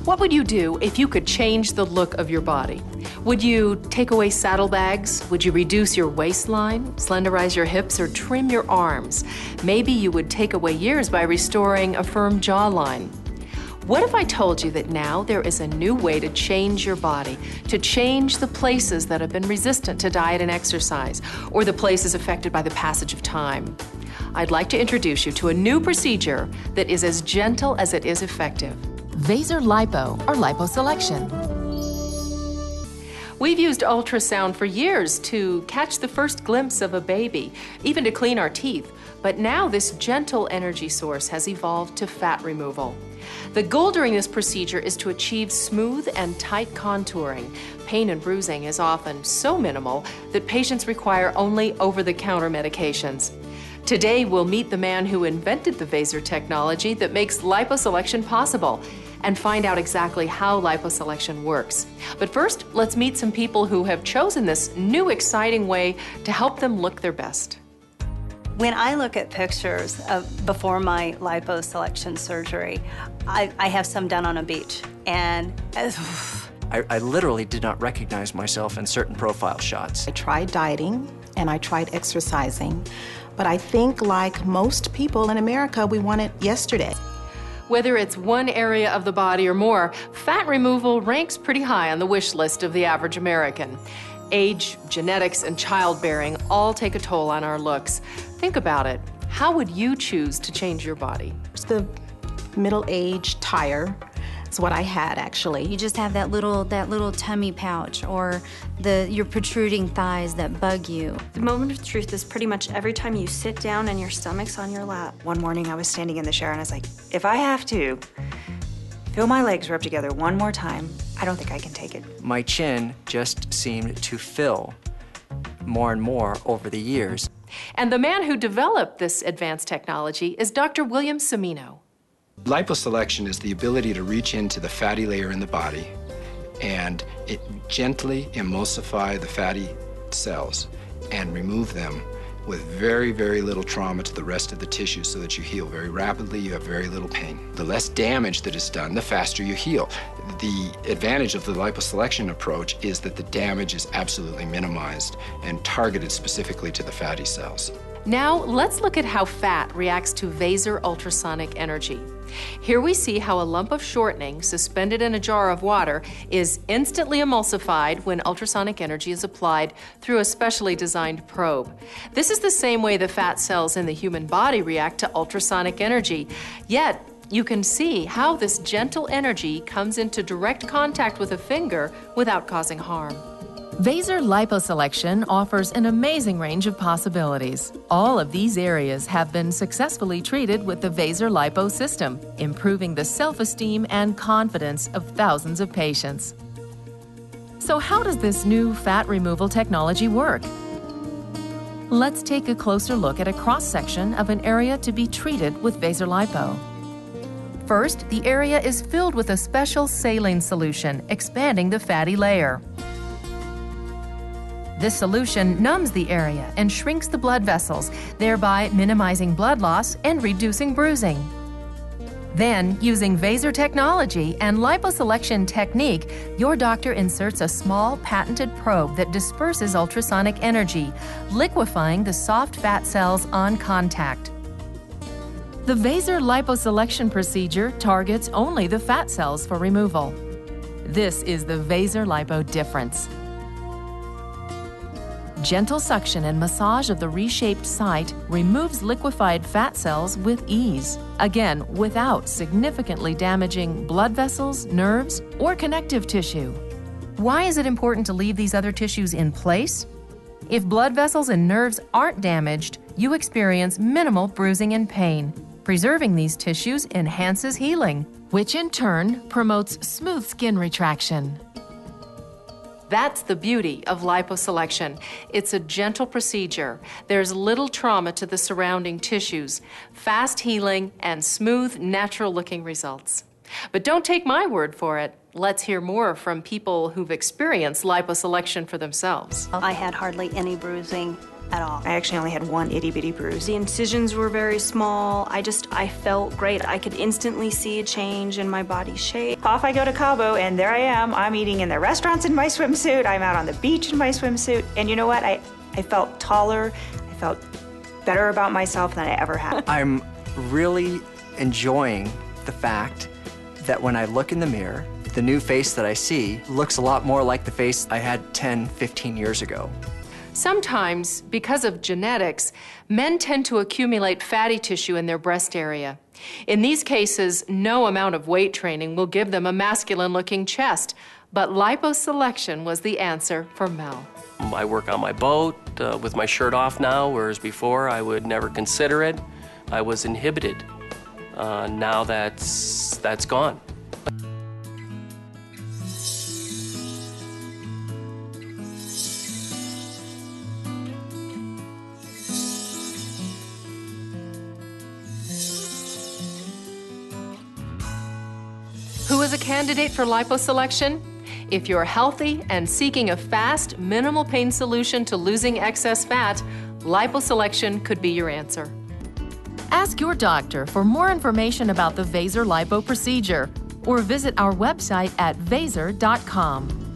What would you do if you could change the look of your body? Would you take away saddlebags? Would you reduce your waistline, slenderize your hips, or trim your arms? Maybe you would take away years by restoring a firm jawline. What if I told you that now there is a new way to change your body, to change the places that have been resistant to diet and exercise, or the places affected by the passage of time? I'd like to introduce you to a new procedure that is as gentle as it is effective. Vaser Lipo, or liposuction. We've used ultrasound for years to catch the first glimpse of a baby, even to clean our teeth. But now this gentle energy source has evolved to fat removal. The goal during this procedure is to achieve smooth and tight contouring. Pain and bruising is often so minimal that patients require only over-the-counter medications. Today, we'll meet the man who invented the Vaser technology that makes liposuction possible and find out exactly how liposuction works. But first, let's meet some people who have chosen this new exciting way to help them look their best. When I look at pictures of before my liposuction surgery, I have some done on a beach, and I literally did not recognize myself in certain profile shots. I tried dieting and I tried exercising, but I think like most people in America, we want it yesterday. Whether it's one area of the body or more, fat removal ranks pretty high on the wish list of the average American. Age, genetics, and childbearing all take a toll on our looks. Think about it. How would you choose to change your body? It's the middle-aged tire. It's what I had, actually. You just have that little tummy pouch, or your protruding thighs that bug you. The moment of truth is pretty much every time you sit down and your stomach's on your lap. One morning I was standing in the shower and I was like, if I have to feel my legs rub together one more time, I don't think I can take it. My chin just seemed to fill more and more over the years. And the man who developed this advanced technology is Dr. William Cimino. Liposuction is the ability to reach into the fatty layer in the body and it gently emulsify the fatty cells and remove them with very, very little trauma to the rest of the tissue so that you heal very rapidly, you have very little pain. The less damage that is done, the faster you heal. The advantage of the liposuction approach is that the damage is absolutely minimized and targeted specifically to the fatty cells. Now, let's look at how fat reacts to Vaser ultrasonic energy. Here we see how a lump of shortening suspended in a jar of water is instantly emulsified when ultrasonic energy is applied through a specially designed probe. This is the same way the fat cells in the human body react to ultrasonic energy, yet you can see how this gentle energy comes into direct contact with a finger without causing harm. Vaser liposuction offers an amazing range of possibilities. All of these areas have been successfully treated with the Vaser Lipo system, improving the self-esteem and confidence of thousands of patients. So how does this new fat removal technology work? Let's take a closer look at a cross-section of an area to be treated with Vaser Lipo. First, the area is filled with a special saline solution, expanding the fatty layer. This solution numbs the area and shrinks the blood vessels, thereby minimizing blood loss and reducing bruising. Then, using Vaser technology and liposuction technique, your doctor inserts a small patented probe that disperses ultrasonic energy, liquefying the soft fat cells on contact. The Vaser liposuction procedure targets only the fat cells for removal. This is the Vaser Lipo difference. Gentle suction and massage of the reshaped site removes liquefied fat cells with ease, again without significantly damaging blood vessels, nerves, or connective tissue. Why is it important to leave these other tissues in place? If blood vessels and nerves aren't damaged, you experience minimal bruising and pain. Preserving these tissues enhances healing, which in turn promotes smooth skin retraction. That's the beauty of liposuction. It's a gentle procedure. There's little trauma to the surrounding tissues, fast healing, and smooth, natural-looking results. But don't take my word for it. Let's hear more from people who've experienced liposuction for themselves. I had hardly any bruising at all. I actually only had one itty bitty bruise. The incisions were very small. I felt great. I could instantly see a change in my body shape. Off I go to Cabo, and there I am. I'm eating in the restaurants in my swimsuit. I'm out on the beach in my swimsuit. And you know what? I felt taller. I felt better about myself than I ever had. I'm really enjoying the fact that when I look in the mirror, the new face that I see looks a lot more like the face I had 10, 15 years ago. Sometimes, because of genetics, men tend to accumulate fatty tissue in their breast area. In these cases, no amount of weight training will give them a masculine-looking chest, but liposuction was the answer for Mel. I work on my boat with my shirt off now, whereas before I would never consider it. I was inhibited. Now that's gone. Who is a candidate for liposuction? If you're healthy and seeking a fast, minimal pain solution to losing excess fat, liposuction could be your answer. Ask your doctor for more information about the Vaser Lipo procedure or visit our website at vaser.com.